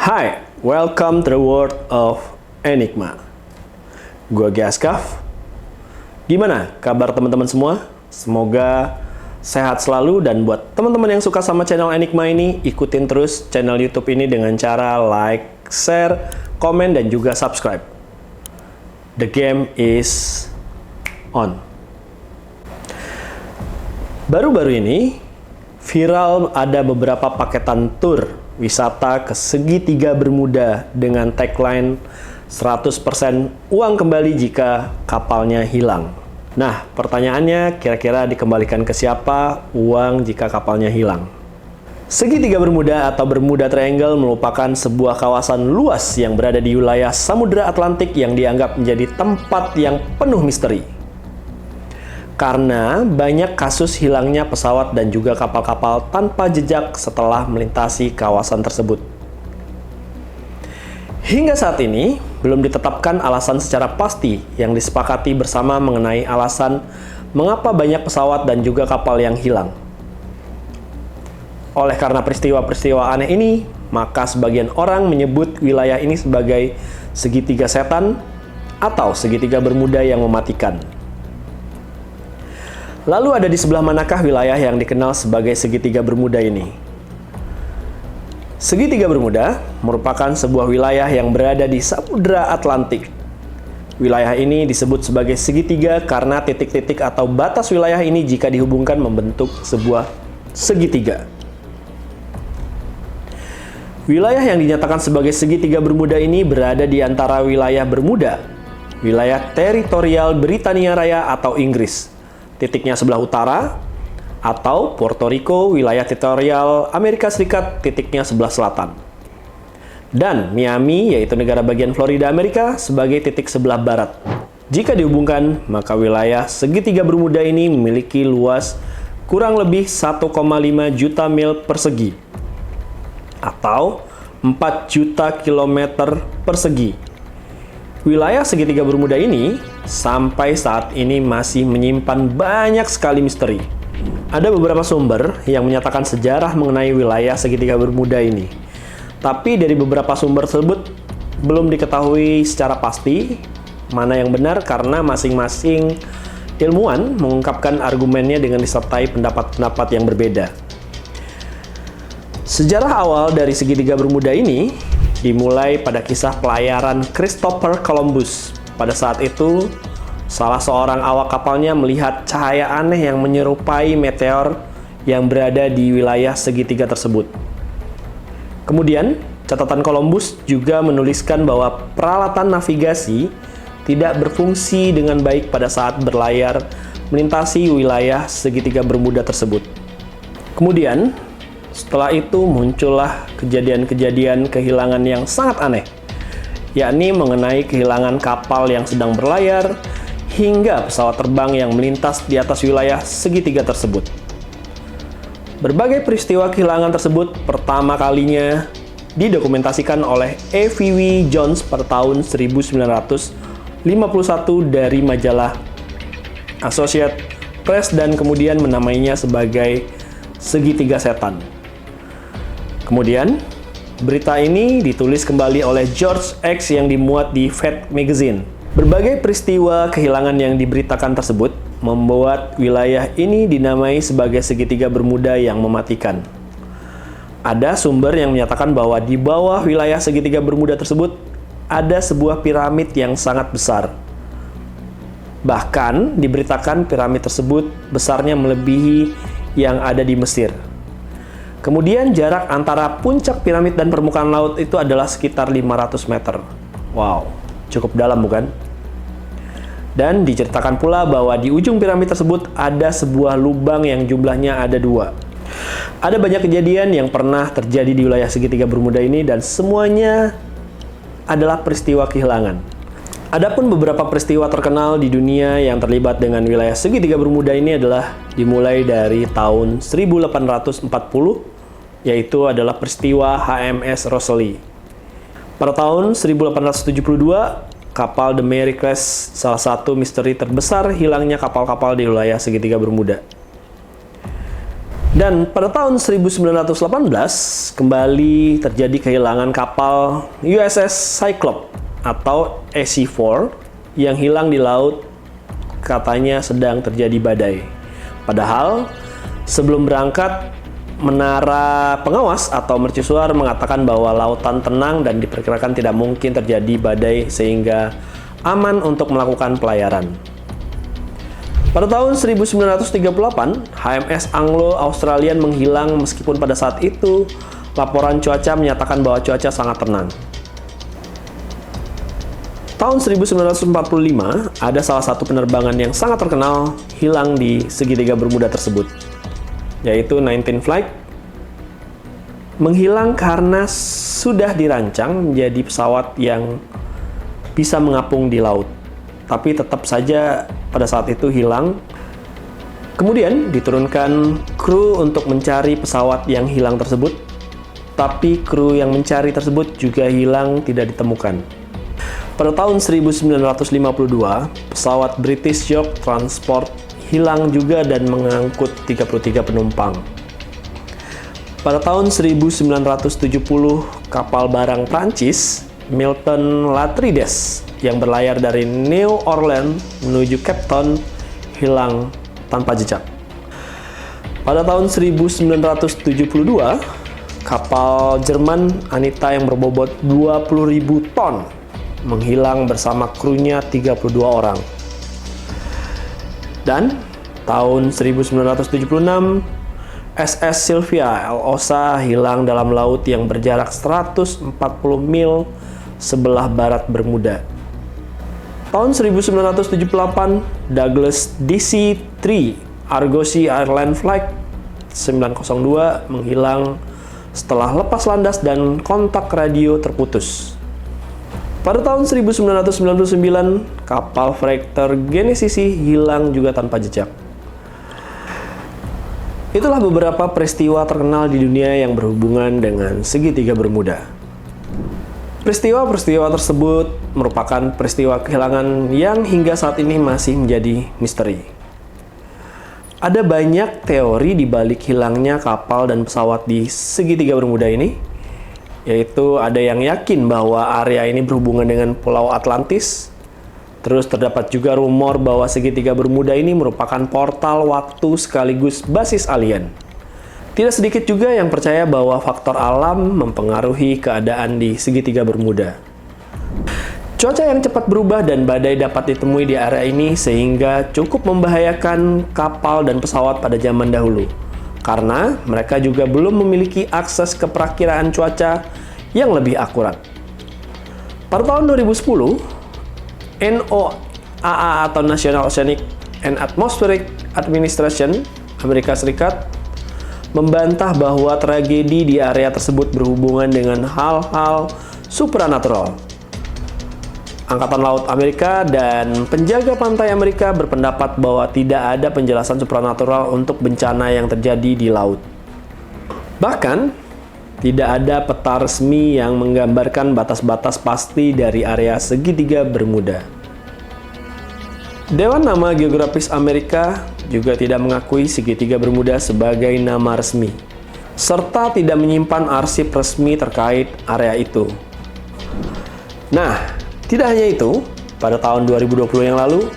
Hai, welcome to the world of Enigma. Gue Gaskaf. Gimana kabar teman-teman semua? Semoga sehat selalu, dan buat teman-teman yang suka sama channel Enigma ini, ikutin terus channel YouTube ini dengan cara like, share, komen, dan juga subscribe. The game is on. Baru-baru ini viral ada beberapa paketan tour wisata ke segitiga Bermuda dengan tagline 100% uang kembali jika kapalnya hilang. Nah, pertanyaannya kira-kira dikembalikan ke siapa uang jika kapalnya hilang? Segitiga Bermuda atau Bermuda Triangle merupakan sebuah kawasan luas yang berada di wilayah Samudra Atlantik yang dianggap menjadi tempat yang penuh misteri. Karena banyak kasus hilangnya pesawat dan juga kapal-kapal tanpa jejak setelah melintasi kawasan tersebut. Hingga saat ini, belum ditetapkan alasan secara pasti yang disepakati bersama mengenai alasan mengapa banyak pesawat dan juga kapal yang hilang. Oleh karena peristiwa-peristiwa aneh ini, maka sebagian orang menyebut wilayah ini sebagai segitiga setan atau segitiga Bermuda yang mematikan. Lalu ada di sebelah manakah wilayah yang dikenal sebagai segitiga Bermuda ini? Segitiga Bermuda merupakan sebuah wilayah yang berada di Samudra Atlantik. Wilayah ini disebut sebagai segitiga karena titik-titik atau batas wilayah ini jika dihubungkan membentuk sebuah segitiga. Wilayah yang dinyatakan sebagai segitiga Bermuda ini berada di antara wilayah Bermuda, wilayah teritorial Britania Raya atau Inggris, titiknya sebelah utara, atau Puerto Rico, wilayah teritorial Amerika Serikat, titiknya sebelah selatan. Dan Miami, yaitu negara bagian Florida Amerika, sebagai titik sebelah barat. Jika dihubungkan, maka wilayah segitiga Bermuda ini memiliki luas kurang lebih 1,5 juta mil persegi, atau 4 juta kilometer persegi. Wilayah segitiga Bermuda ini sampai saat ini masih menyimpan banyak sekali misteri. Ada beberapa sumber yang menyatakan sejarah mengenai wilayah segitiga Bermuda ini. Tapi dari beberapa sumber tersebut belum diketahui secara pasti mana yang benar karena masing-masing ilmuwan mengungkapkan argumennya dengan disertai pendapat-pendapat yang berbeda. Sejarah awal dari segitiga Bermuda ini dimulai pada kisah pelayaran Christopher Columbus. Pada saat itu, salah seorang awak kapalnya melihat cahaya aneh yang menyerupai meteor yang berada di wilayah segitiga tersebut. Kemudian, catatan Columbus juga menuliskan bahwa peralatan navigasi tidak berfungsi dengan baik pada saat berlayar melintasi wilayah segitiga Bermuda tersebut. Kemudian, setelah itu muncullah kejadian-kejadian kehilangan yang sangat aneh, yakni mengenai kehilangan kapal yang sedang berlayar hingga pesawat terbang yang melintas di atas wilayah segitiga tersebut. Berbagai peristiwa kehilangan tersebut pertama kalinya didokumentasikan oleh A.V.W. Jones pada tahun 1951 dari majalah Associated Press dan kemudian menamainya sebagai segitiga setan. Kemudian, berita ini ditulis kembali oleh George X yang dimuat di Fate Magazine. Berbagai peristiwa kehilangan yang diberitakan tersebut membuat wilayah ini dinamai sebagai segitiga Bermuda yang mematikan. Ada sumber yang menyatakan bahwa di bawah wilayah segitiga Bermuda tersebut ada sebuah piramid yang sangat besar. Bahkan diberitakan piramid tersebut besarnya melebihi yang ada di Mesir. Kemudian jarak antara puncak piramid dan permukaan laut itu adalah sekitar 500 meter. Wow, cukup dalam bukan? Dan diceritakan pula bahwa di ujung piramid tersebut ada sebuah lubang yang jumlahnya ada 2. Ada banyak kejadian yang pernah terjadi di wilayah segitiga Bermuda ini dan semuanya adalah peristiwa kehilangan. Adapun beberapa peristiwa terkenal di dunia yang terlibat dengan wilayah segitiga Bermuda ini adalah dimulai dari tahun 1840, yaitu adalah peristiwa HMS Rosalie. Pada tahun 1872, kapal The Mary Celeste, salah satu misteri terbesar hilangnya kapal-kapal di wilayah segitiga Bermuda. Dan pada tahun 1918 kembali terjadi kehilangan kapal USS Cyclops atau SC4 yang hilang di laut, katanya sedang terjadi badai. Padahal sebelum berangkat, menara pengawas atau mercusuar mengatakan bahwa lautan tenang dan diperkirakan tidak mungkin terjadi badai sehingga aman untuk melakukan pelayaran. Pada tahun 1938, HMS Anglo-Australian menghilang meskipun pada saat itu laporan cuaca menyatakan bahwa cuaca sangat tenang. Tahun 1945, ada salah satu penerbangan yang sangat terkenal hilang di segitiga Bermuda tersebut, yaitu 19 Flight, menghilang karena sudah dirancang menjadi pesawat yang bisa mengapung di laut, tapi tetap saja pada saat itu hilang. Kemudian diturunkan kru untuk mencari pesawat yang hilang tersebut, tapi kru yang mencari tersebut juga hilang, tidak ditemukan. Pada tahun 1952, pesawat British York Transport hilang juga dan mengangkut 33 penumpang. Pada tahun 1970, kapal barang Prancis Milton Latrides yang berlayar dari New Orleans menuju Cape Town hilang tanpa jejak. Pada tahun 1972, kapal Jerman Anita yang berbobot 20.000 ton menghilang bersama krunya 32 orang. Dan tahun 1976, SS Sylvia Elsa hilang dalam laut yang berjarak 140 mil sebelah barat Bermuda. Tahun 1978, Douglas DC-3 Argosy Airline Flight 902 menghilang setelah lepas landas dan kontak radio terputus. Pada tahun 1999, kapal freighter Genesis hilang juga tanpa jejak. Itulah beberapa peristiwa terkenal di dunia yang berhubungan dengan segitiga Bermuda. Peristiwa-peristiwa tersebut merupakan peristiwa kehilangan yang hingga saat ini masih menjadi misteri. Ada banyak teori di balik hilangnya kapal dan pesawat di segitiga Bermuda ini, yaitu ada yang yakin bahwa area ini berhubungan dengan Pulau Atlantis. Terus terdapat juga rumor bahwa segitiga Bermuda ini merupakan portal waktu sekaligus basis alien. Tidak sedikit juga yang percaya bahwa faktor alam mempengaruhi keadaan di segitiga Bermuda. Cuaca yang cepat berubah dan badai dapat ditemui di area ini sehingga cukup membahayakan kapal dan pesawat pada zaman dahulu. Karena mereka juga belum memiliki akses ke perakiraan cuaca yang lebih akurat. Pada tahun 2010, NOAA atau National Oceanic and Atmospheric Administration Amerika Serikat membantah bahwa tragedi di area tersebut berhubungan dengan hal-hal supranatural. Angkatan Laut Amerika dan penjaga pantai Amerika berpendapat bahwa tidak ada penjelasan supranatural untuk bencana yang terjadi di laut. Bahkan, tidak ada peta resmi yang menggambarkan batas-batas pasti dari area segitiga Bermuda. Dewan Nama Geografis Amerika juga tidak mengakui segitiga Bermuda sebagai nama resmi, serta tidak menyimpan arsip resmi terkait area itu. Nah, tidak hanya itu, pada tahun 2020 yang lalu,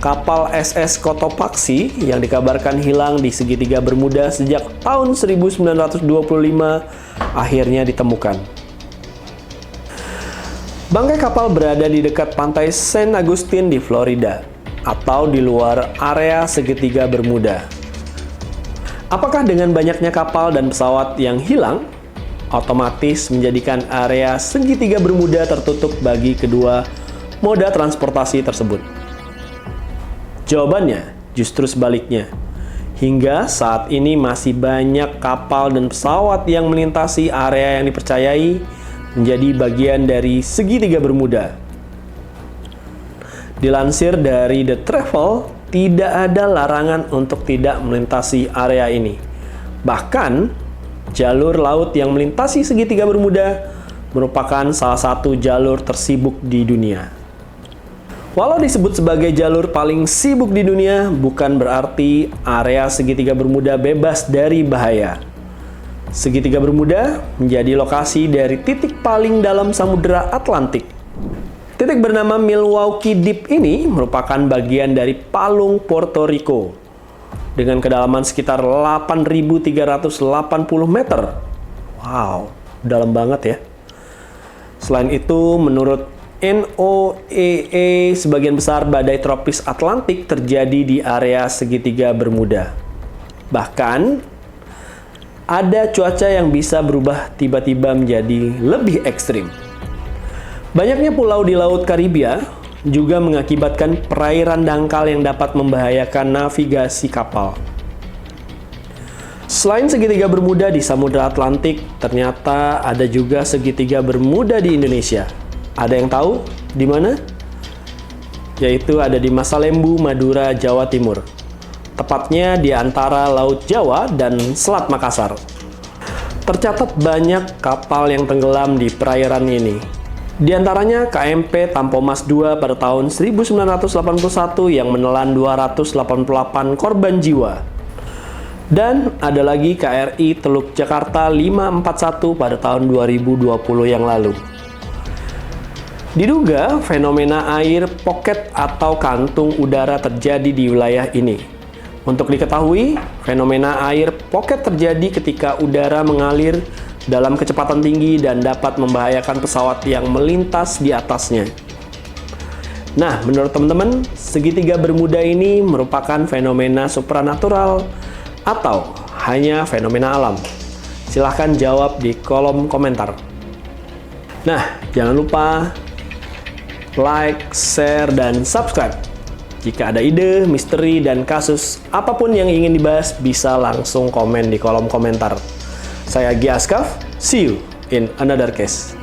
kapal SS Cotopaxi yang dikabarkan hilang di segitiga Bermuda sejak tahun 1925 akhirnya ditemukan. Bangkai kapal berada di dekat pantai Saint Augustine di Florida, atau di luar area segitiga Bermuda. Apakah dengan banyaknya kapal dan pesawat yang hilang, otomatis menjadikan area segitiga Bermuda tertutup bagi kedua moda transportasi tersebut? Jawabannya justru sebaliknya. Hingga saat ini masih banyak kapal dan pesawat yang melintasi area yang dipercayai menjadi bagian dari segitiga Bermuda. Dilansir dari The Travel, tidak ada larangan untuk tidak melintasi area ini. Bahkan, jalur laut yang melintasi segitiga Bermuda merupakan salah satu jalur tersibuk di dunia. Walau disebut sebagai jalur paling sibuk di dunia, bukan berarti area segitiga Bermuda bebas dari bahaya. Segitiga Bermuda menjadi lokasi dari titik paling dalam Samudra Atlantik. Titik bernama Milwaukee Deep ini merupakan bagian dari palung Puerto Rico dengan kedalaman sekitar 8.380 meter. Wow, dalam banget ya. Selain itu, menurut NOAA, sebagian besar badai tropis Atlantik terjadi di area segitiga Bermuda. Bahkan, ada cuaca yang bisa berubah tiba-tiba menjadi lebih ekstrim. Banyaknya pulau di Laut Karibia juga mengakibatkan perairan dangkal yang dapat membahayakan navigasi kapal. Selain segitiga Bermuda di Samudra Atlantik, ternyata ada juga segitiga Bermuda di Indonesia. Ada yang tahu di mana? Yaitu ada di Masalembu, Madura, Jawa Timur. Tepatnya di antara Laut Jawa dan Selat Makassar. Tercatat banyak kapal yang tenggelam di perairan ini. Di antaranya KMP Tampomas II pada tahun 1981 yang menelan 288 korban jiwa. Dan ada lagi KRI Teluk Jakarta 541 pada tahun 2020 yang lalu. Diduga fenomena air pocket atau kantung udara terjadi di wilayah ini. Untuk diketahui, fenomena air pocket terjadi ketika udara mengalir dalam kecepatan tinggi dan dapat membahayakan pesawat yang melintas di atasnya. Nah, menurut teman-teman, segitiga Bermuda ini merupakan fenomena supranatural atau hanya fenomena alam? Silahkan jawab di kolom komentar. Nah, jangan lupa like, share, dan subscribe. Jika ada ide, misteri, dan kasus apapun yang ingin dibahas, bisa langsung komen di kolom komentar. Saya Gi Askaf, see you in another case.